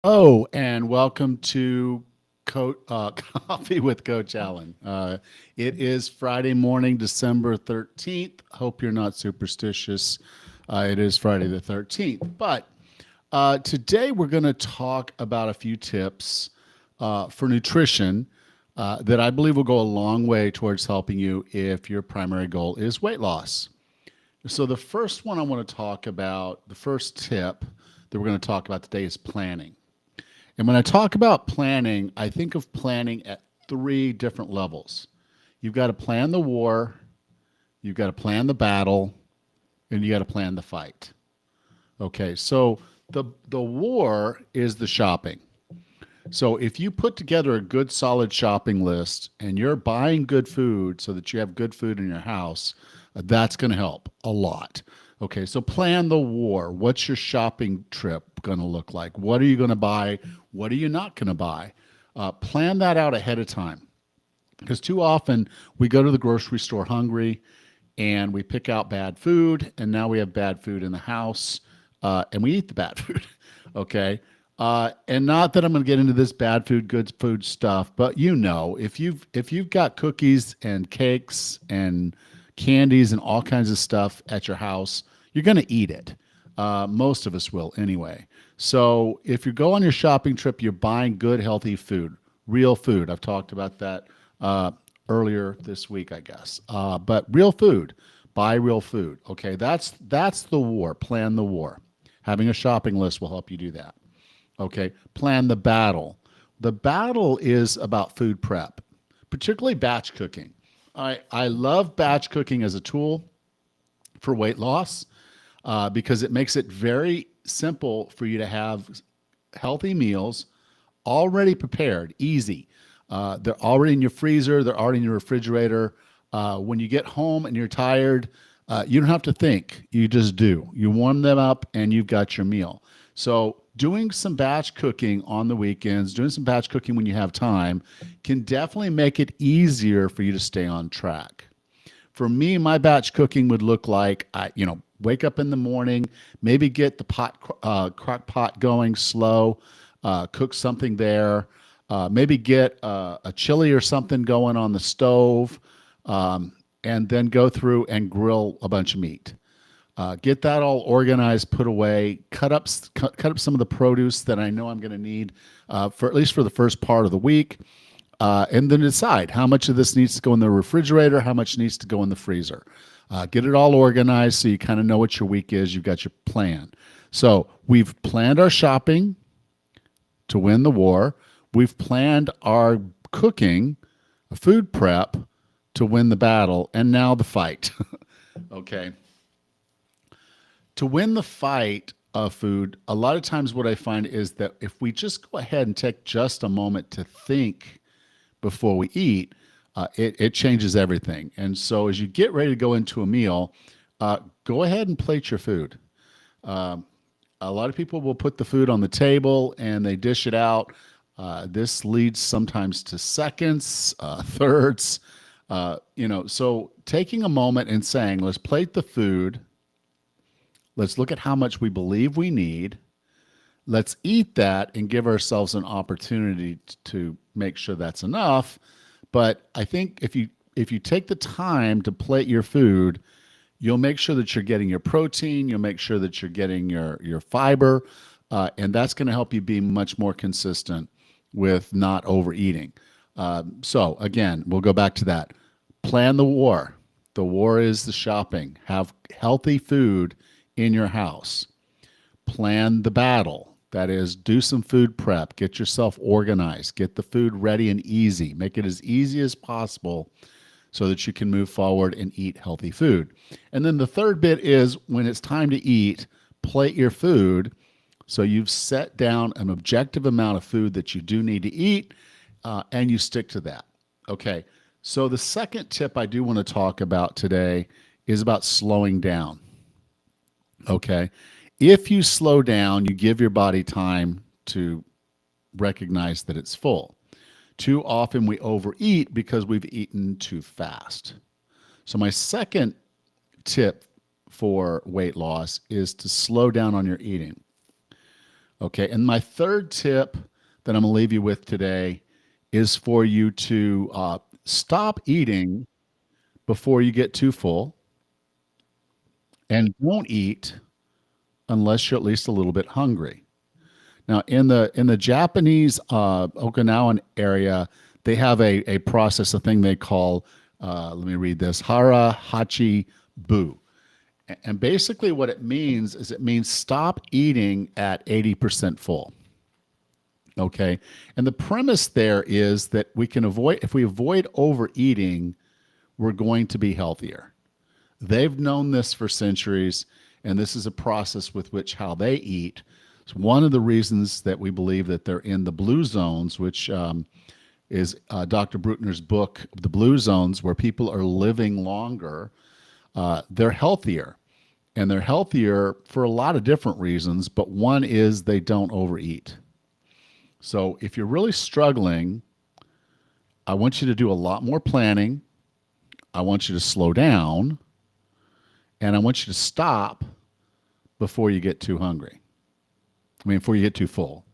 Oh, and welcome to Coffee with Coach Allan. It is Friday morning, December 13th. Hope you're not superstitious. It is Friday the 13th. But today we're going to talk about a few tips for nutrition that I believe will go a long way towards helping you if your primary goal is weight loss. So, the first one I want to talk about, the first tip that we're going to talk about today is planning. And when I talk about planning, I think of planning at three different levels. You've got to plan the war, you've got to plan the battle, and you got to plan the fight. Okay, so the war is the shopping. So if you put together a good solid shopping list and you're buying good food so that you have good food in your house, that's going to help a lot. Okay, so plan the war. What's your shopping trip going to look like? What are you going to buy? What are you not going to buy? Plan that out ahead of time because too often we go to the grocery store hungry and we pick out bad food, and now we have bad food in the house, and we eat the bad food. Okay. And not that I'm going to get into this bad food, good food stuff, but if you've got cookies and cakes and candies and all kinds of stuff at your house, you're going to eat it. Most of us will anyway. So if you go on your shopping trip, you're buying good, healthy food, real food. I've talked about that earlier this week, I guess. But real food, buy real food. Okay, that's the war. Plan the war. Having a shopping list will help you do that. Okay, plan the battle. The battle is about food prep, particularly batch cooking. I love batch cooking as a tool for weight loss because it makes it very simple for you to have healthy meals already prepared, easy. They're already in your freezer, they're already in your refrigerator. When you get home and you're tired, you don't have to think, you just do. You warm them up and you've got your meal. So, doing some batch cooking on the weekends, doing some batch cooking when you have time, can definitely make it easier for you to stay on track. For me, my batch cooking would look like wake up in the morning, maybe get the crock pot going slow, cook something there, maybe get a chili or something going on the stove, and then go through and grill a bunch of meat. Get that all organized, put away, cut up some of the produce that I know I'm going to need for at least for the first part of the week, and then decide how much of this needs to go in the refrigerator, how much needs to go in the freezer. Get it all organized so you kind of know what your week is. You've got your plan. So we've planned our shopping to win the war. We've planned our cooking, food prep to win the battle, and now the fight. Okay. To win the fight of food, a lot of times what I find is that if we just go ahead and take just a moment to think before we eat, it changes everything. And so as you get ready to go into a meal, go ahead and plate your food. Um, a lot of people will put the food on the table and they dish it out. This leads sometimes to seconds, thirds. So taking a moment and saying, let's plate the food. Let's look at how much we believe we need. Let's eat that and give ourselves an opportunity to make sure that's enough. But I think if you take the time to plate your food, you'll make sure that you're getting your protein, you'll make sure that you're getting your fiber, and that's going to help you be much more consistent with not overeating. So again, we'll go back to that. Plan the war. The war is the shopping. Have healthy food in your house. Plan the battle. That is, do some food prep, get yourself organized, get the food ready and easy, make it as easy as possible so that you can move forward and eat healthy food. And then the third bit is when it's time to eat, plate your food so you've set down an objective amount of food that you do need to eat, and you stick to that. Okay, so the second tip I do want to talk about today is about slowing down. Okay. If you slow down, you give your body time to recognize that it's full. Too often we overeat because we've eaten too fast. So, my second tip for weight loss is to slow down on your eating. Okay. And my third tip that I'm going to leave you with today is for you to stop eating before you get too full and don't eat unless you're at least a little bit hungry. Now, in the Japanese Okinawan area, they have a process, a thing they call, let me read this, hara hachi bu. And basically, what it means is it means stop eating at 80% full. Okay. And the premise there is that we can avoid, if we avoid overeating, we're going to be healthier. They've known this for centuries, and this is a process with which how they eat. It's one of the reasons that we believe that they're in the blue zones, which is Dr. Bruckner's book, The Blue Zones, where people are living longer. They're healthier, and they're healthier for a lot of different reasons, but one is they don't overeat. So if you're really struggling, I want you to do a lot more planning. I want you to slow down, and I want you to stop before you get too hungry. I mean, before you get too full.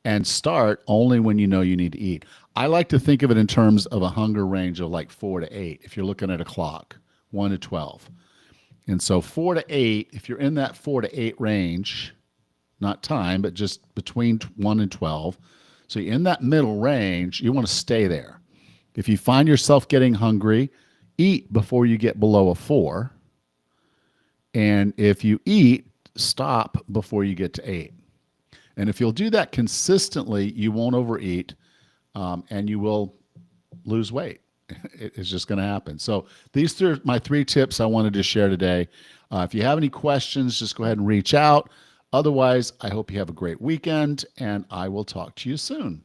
And start only when you know you need to eat. I like to think of it in terms of a hunger range of like 4 to 8, if you're looking at a clock, 1 to 12. And so 4 to 8, if you're in that 4 to 8 range, not time, but just between 1 and 12. So you're in that middle range, you want to stay there. If you find yourself getting hungry, eat before you get below a 4. And if you eat, stop before you get to 8. And if you'll do that consistently, you won't overeat, and you will lose weight. It's just going to happen. So these are my 3 tips I wanted to share today. If you have any questions, just go ahead and reach out. Otherwise, I hope you have a great weekend, and I will talk to you soon.